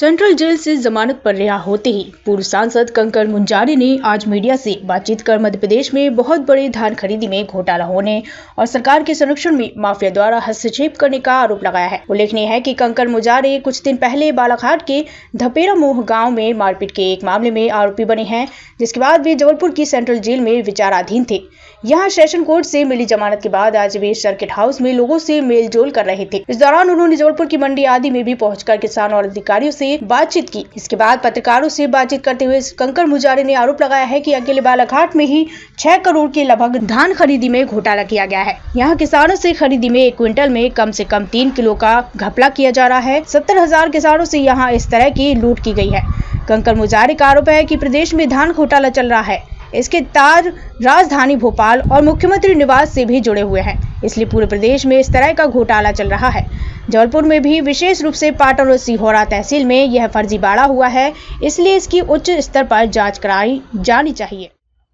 Central jail से जमानत पर रिहा होते ही पूर्व सांसद कंकर मुंजारी ने आज मीडिया से बातचीत कर मध्य प्रदेश में बहुत बड़े धान खरीदी में घोटाला होने और सरकार के संरक्षण में माफिया द्वारा हस्तक्षेप करने का आरोप लगाया है। उल्लेखनीय है कि कंकर मुंजारी कुछ दिन पहले बालाघाट के धपेरा मोह गाँव में मारपीट के एक मामले में आरोपी बने हैं, जिसके बाद वे जबलपुर की सेंट्रल जेल में विचाराधीन थे। यहाँ सेशन कोर्ट से मिली जमानत के बाद आज वे सर्किट हाउस में लोगों से मेलजोल कर रहे थे। इस दौरान उन्होंने जबलपुर की मंडी आदि में भी पहुंचकर किसान और अधिकारियों से बातचीत की। इसके बाद पत्रकारों से बातचीत करते हुए कंकर मुंजारी ने आरोप लगाया है कि अकेले बालाघाट में ही 6 करोड़ के लगभग धान खरीदी में घोटाला किया गया है। यहाँ किसानों से खरीदी में 1 क्विंटल में कम से कम 3 किलो का घपला किया जा रहा है। 70,000 किसानों से यहाँ इस तरह की लूट की गई है। कंकर मुंजारी का आरोप है कि प्रदेश में धान घोटाला चल रहा है। इसके तार राजधानी भोपाल और मुख्यमंत्री निवास से भी जुड़े हुए हैं, इसलिए पूरे प्रदेश में इस तरह का घोटाला चल रहा है। जबलपुर में भी विशेष रूप से पाटन और सिहोरा तहसील में यह फर्जीवाड़ा हुआ है, इसलिए इसकी उच्च स्तर पर जांच कराई जानी चाहिए।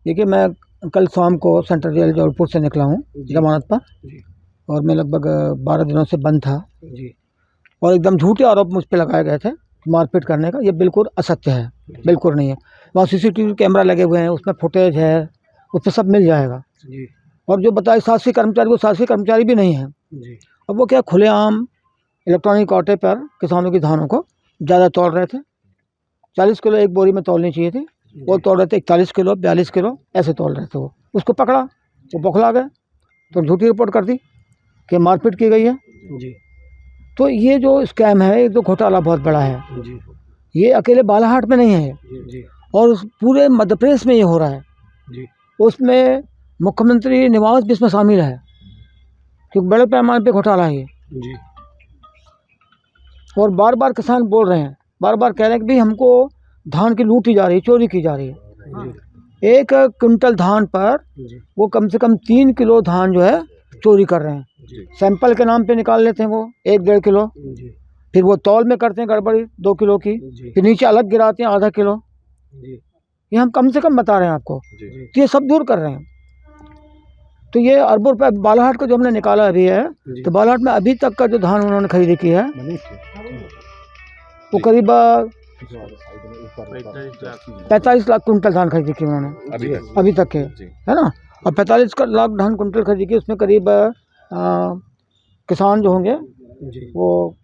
देखिए, मैं कल शाम को सेंट्रल जेल जबलपुर से निकला हूँ जमानत पर और मैं लगभग 12 दिनों से बंद था और एकदम झूठे आरोप मुझ पर लगाए गए थे मारपीट करने का। ये बिल्कुल असत्य है, बिल्कुल नहीं है। वहाँ सीसीटीवी कैमरा लगे हुए हैं, उसमें फुटेज है, उसमें सब मिल जाएगा। और जो बताए शासकीय कर्मचारी, वो शासकीय कर्मचारी भी नहीं है। अब वो क्या खुलेआम इलेक्ट्रॉनिक कांटे पर किसानों की धानों को ज़्यादा तोल रहे थे। 40 किलो एक बोरी में तोलनी चाहिए थी, वो तोल रहे थे 41 किलो 42 किलो ऐसे तोल रहे थे। वो उसको पकड़ा, वो बौखला गए तो झूठी रिपोर्ट कर दी कि मारपीट की गई है। तो ये जो स्कैम है, ये तो घोटाला बहुत बड़ा है। ये अकेले बालाघाट में नहीं है और पूरे मध्य प्रदेश में ये हो रहा है। उसमें मुख्यमंत्री निवास भी इसमें शामिल है, क्योंकि बड़े पैमाने पे घोटाला है ये। और बार बार किसान बोल रहे हैं, बार बार कह रहे हैं कि भाई हमको धान की लूटी जा रही है, चोरी की जा रही है। 1 क्विंटल धान पर वो कम से कम 3 किलो धान जो है चोरी कर रहे हैं। सैंपल के नाम पे निकाल लेते हैं वो 1-1.5 किलो, फिर वो तौल में करते हैं गड़बड़ी 2 किलो की, फिर नीचे अलग गिराते हैं आधा किलो। ये हम कम से कम बता रहे हैं आपको, तो ये सब दूर कर रहे हैं। तो ये अरबों रुपये बालाघाट का जो हमने निकाला अभी है, तो बालाघाट में अभी तक का जो धान उन्होंने खरीदी की है वो करीब 45 लाख कुंटल धान खरीदी की उन्होंने अभी तक के, है ना। और 45 लाख धान कुंटल खरीदी की, उसमें करीब किसान जो होंगे वो